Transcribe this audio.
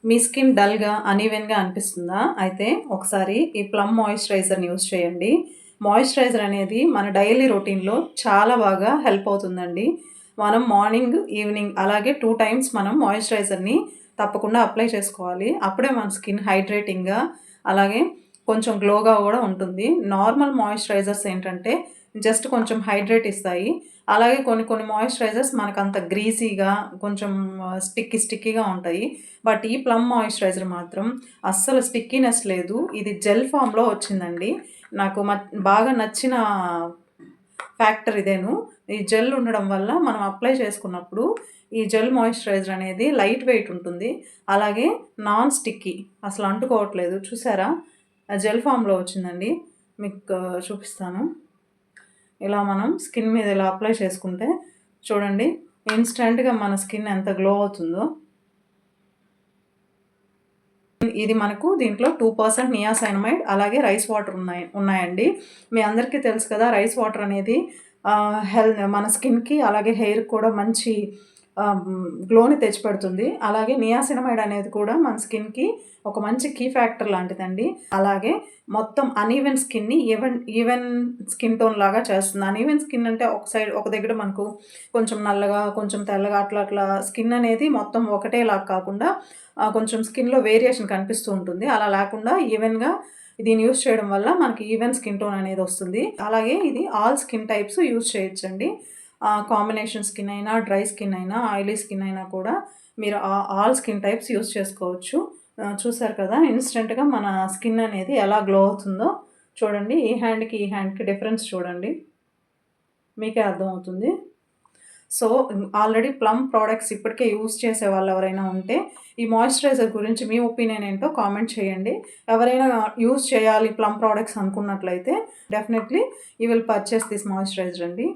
మీ skin డల్‌గా, అనీవెన్‌గా అనిపిస్తుందా? అయితే ఒకసారి ఈ ప్లమ్ మాయిశ్చరైజర్‌ని యూజ్ చేయండి. మాయిశ్చరైజర్ అనేది మన డైలీ రొటీన్‌లో చాలా బాగా హెల్ప్ అవుతుందండి. మనం మార్నింగ్, ఈవినింగ్ అలాగే 2 టైమ్స్ మనం మాయిశ్చరైజర్‌ని తప్పకుండా అప్లై చేసుకోవాలి. అప్పుడే మన స్కిన్ హైడ్రేటింగ్‌గా అలాగే కొంచెం గ్లోగా గూడా ఉంటుంది. నార్మల్ మాయిశ్చరైజర్స్ ఏంటంటే జస్ట్ కొంచెం హైడ్రేట్ ఇస్తాయి. అలాగే కొన్ని కొన్ని మాయిశ్చరైజర్స్ మనకంత గ్రీజీగా కొంచెం స్టిక్కీగా ఉంటాయి. బట్ ఈ ప్లమ్ మాయిశ్చరైజర్ మాత్రం అస్సలు స్టిక్కీనెస్ లేదు. ఇది జెల్ ఫామ్‌లో వచ్చిందండి. నాకు బాగా నచ్చిన ఫ్యాక్టర్ ఇదేను. ఈ జెల్ ఉండడం వల్ల మనం అప్లై చేసుకున్నప్పుడు ఈ జెల్ మాయిశ్చరైజర్ అనేది లైట్ వెయిట్ ఉంటుంది. అలాగే నాన్ స్టిక్కీ అసలు అంటుకోవట్లేదు. చూసారా? జెల్ ఫామ్‌లో వచ్చిందండి. మీకు చూపిస్తాను. ఇలా మనం స్కిన్ మీద ఇలా అప్లై చేసుకుంటే చూడండి ఇన్‌స్టంట్‌గా మన స్కిన్ ఎంత గ్లో అవుతుందో. ఇది మనకు దీంట్లో 2% నియాసైనమైడ్ అలాగే రైస్ వాటర్ ఉన్నాయండి. మీ అందరికీ తెలుసు కదా! రైస్ వాటర్ అనేది మన స్కిన్‌కి అలాగే హెయిర్‌కి కూడా మంచి గ్లోని తెచ్చిపెడుతుంది. అలాగే నియాసినమైడ్ అనేది కూడా మన స్కిన్‌కి ఒక మంచి కీ ఫ్యాక్టర్ లాంటిదండి. అలాగే మొత్తం అనీవెన్ స్కిన్‌ని ఈవెన్ స్కిన్ టోన్ లాగా చేస్తుంది. అనీవెన్ స్కిన్ అంటే ఒక దగ్గర మనకు కొంచెం నల్లగా, కొంచెం తెల్లగా అట్లా స్కిన్ అనేది మొత్తం ఒకటేలాగా కాకుండా కొంచెం స్కిన్‌లో వేరియేషన్ కనిపిస్తూ ఉంటుంది. అలా లేకుండా ఈవెన్‌గా దీన్ని యూజ్ చేయడం వల్ల మనకి ఈవెన్ స్కిన్ టోన్ అనేది వస్తుంది. అలాగే ఇది ఆల్ స్కిన్ టైప్స్ యూజ్ చేయొచ్చండి. కాంబినేషన్ స్కిన్ అయినా, డ్రై స్కిన్ అయినా, ఆయిలీ స్కిన్ అయినా కూడా మీరు ఆల్ స్కిన్ టైప్స్ యూజ్ చేసుకోవచ్చు. చూసారు కదా! ఇన్‌స్టంట్‌గా మన స్కిన్ అనేది ఎలా గ్లో అవుతుందో చూడండి. ఈ హ్యాండ్‌కి డిఫరెన్స్ చూడండి. మీకే అర్థమవుతుంది. సో, ఆల్రెడీ ప్లమ్ ప్రొడక్ట్స్ ఇప్పటికే యూజ్ చేసేవాళ్ళు ఎవరైనా ఉంటే, ఈ మాయిశ్చరైజర్ గురించి మీ ఒపీనియన్ ఏంటో కామెంట్ చేయండి. ఎవరైనా యూజ్ చేయాలి ప్లమ్ ప్రొడక్ట్స్ అనుకున్నట్లయితే definitely you will purchase this moisturiser అండి.